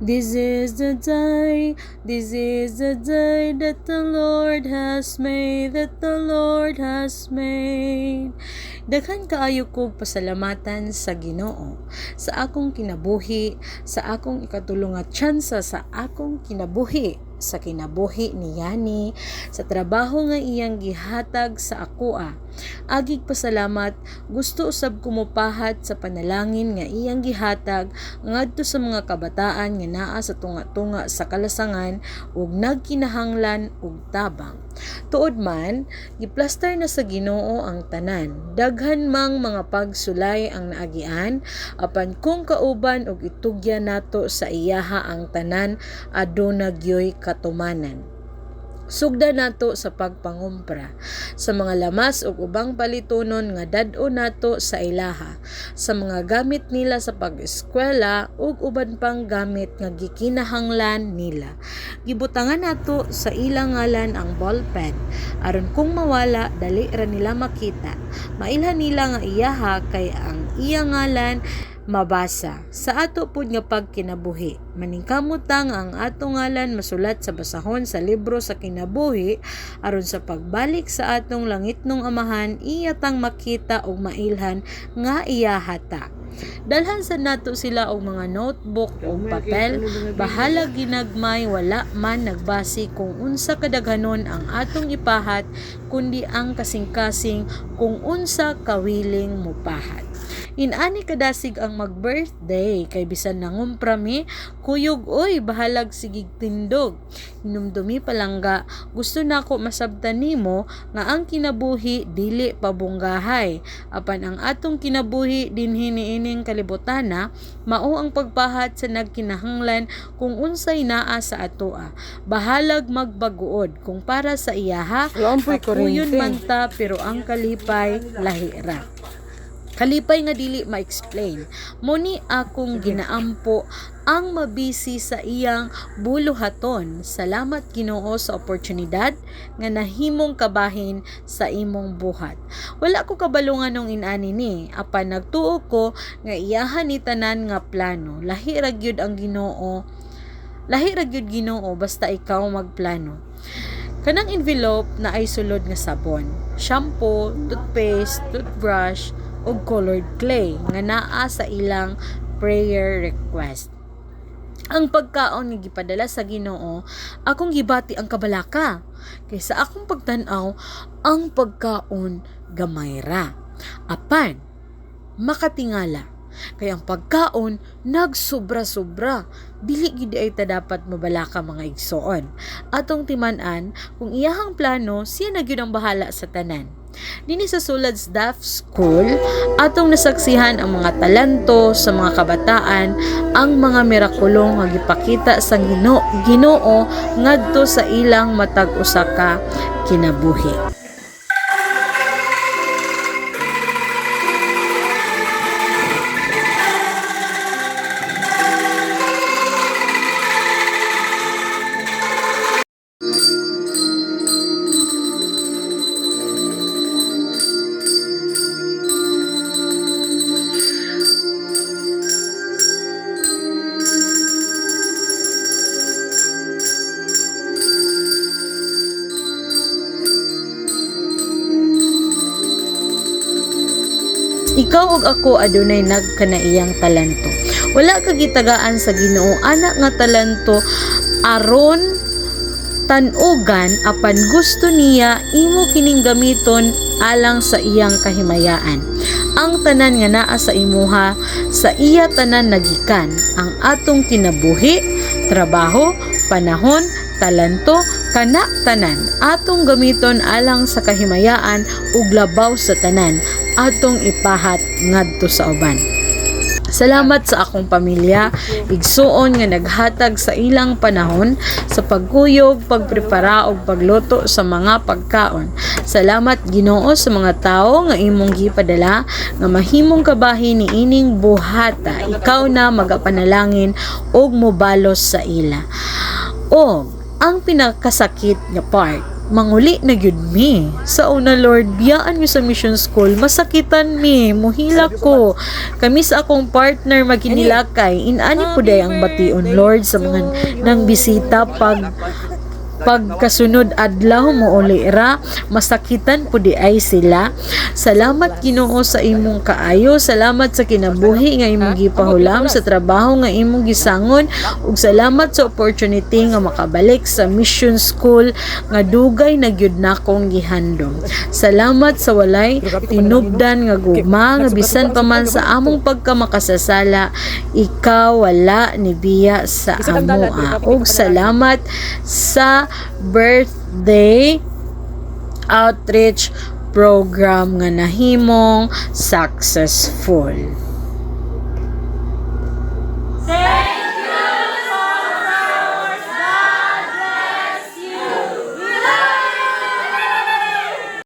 This is the day that the Lord has made, Daghan kaayo kog pasalamatan sa Ginoo sa akong kinabuhi, sa akong ikatulong nga tsansa sa akong kinabuhi, sa kinabuhi ni Yani, sa trabaho nga iyang gihatag sa akoa. Agig pasalamat, gusto usab kumupahat sa panalangin nga iyang gihatag ngadto sa mga kabataan nga naa sa tunga-tunga sa kalasangan ug nagkinahanglan og tabang. Tuod man, giplaster na sa Ginoo ang tanan. Daghan mang mga pagsulay ang naagian, apan kung kauban og itugya nato sa iyaha ang tanan, aduna gyoy katumanan. Sugda nato sa pagpangumpra sa mga lamas ug ubang palitonon nga dad-o nato sa ilaha, sa mga gamit nila sa pag-eskwela ug uban pang gamit nga gikinahanglan nila. Gibutangan nato sa ilang ngalan ang ballpen aron kung mawala dali ra nila makita. Mailhan nila nga iyaha kay ang iyang ngalan mabasa sa ato pud nga pagkinabuhi. Maningkamutang ang ato ngalan masulat sa basahon sa libro sa kinabuhi aron sa pagbalik sa atong langitnong amahan iyatang makita og mailhan nga iyahata. Dalhan sa nato sila og mga notebook o papel, bahala ginagmay wala man nagbasi kung unsa kadaghanon ang atong ipahat kundi ang kasing-kasing kung unsa kawiling mopahat. Inani kadasig ang mag-birthday kay bisan nangumpra mi, kuyog oy bahalag sigig tindog. Hinumdumi palangga, gusto nako masabtan nimo nga ang kinabuhi dili pabunggahay. Apan ang atong kinabuhi dinhi niining kalibutana mao ang pagpahat sa nagkinahanglan kung unsay naa sa atoa. Bahalag magbaguod kung para sa iyaha, pakuyon man ta pero ang kalipay lahira. Kalipay nga dili ma-explain. Muni akong ginaampo ang mabisi sa iyang buluhaton. Salamat Ginoo sa oportunidad nga nahimong kabahin sa imong buhat. Wala ko kabalungan nung inani ni, apan nagtuo ko nga iyahan ni tanan nga plano. Lahi ra gyud Ginoo basta ikaw magplano. Kanang envelope na ay sulod nga sabon, shampoo, toothpaste, toothbrush, o colored clay nga naa sa ilang prayer request. Ang pagkaon nga gipadala sa Ginoo, akong gibati ang kabalaka. Kaysa akong pagtan-aw, ang pagkaon gamay ra. Apan, makatingala. Kaya ang pagkaon nagsobra-sobra. Dili gid ay ta dapat mabalaka mga igsoon. Atong timan-an, kung iyahang plano, siya na gyud ang bahala sa tanan. Dini sa Sulad Staff School, atong nasaksihan ang mga talento sa mga kabataan, ang mga mirakulong nga gipakita sa Ginoo ngadto sa ilang matag usa ka kinabuhi. Ikaw ug ako adunay nagkanaiyang talento. Wala ka gitagaan sa Ginoo ana nga talento aron tan-ugan apan gusto niya imo kining gamiton alang sa iyang kahimayaan. Ang tanan nga naa sa imuha sa iya tanan nagikan ang atong kinabuhi, trabaho, panahon, talento, kana tanan atong gamiton alang sa kahimayaan ug labaw sa tanan atong ipahat ngadto sa uban. Salamat sa akong pamilya, igsuon nga naghatag sa ilang panahon sa pagkuyog, pagprepara ug pagluto sa mga pagkaon. Salamat Ginoo sa mga tawo nga imong gipadala nga mahimong kabahin ni ining buhata. Ikaw na magapanalangin ug mobalos sa ila. O ang pinakasakit nga part, manguli na gyud mi. Sa una Lord, biyaan mi sa mission school, masakitan mi, muhila ko. Kami sa akong partner maginilakay, inani po day ang bation Lord sa mga nang bisita pagkasunod adlaw mo uli ra, masakitan po di ay sila. Salamat Ginoo sa imong kaayo, salamat sa kinabuhi nga imong gipahulam, sa trabaho nga imong gisangon, ug salamat sa opportunity nga makabalik sa mission school nga dugay na gyud nakong gihandom. Salamat sa walay tinubdan nga gugma nga bisan pa man sa among pagkamakasasala, ikaw wala ni biya sa amoa. Ug salamat sa birthday outreach program nga nahimong successful.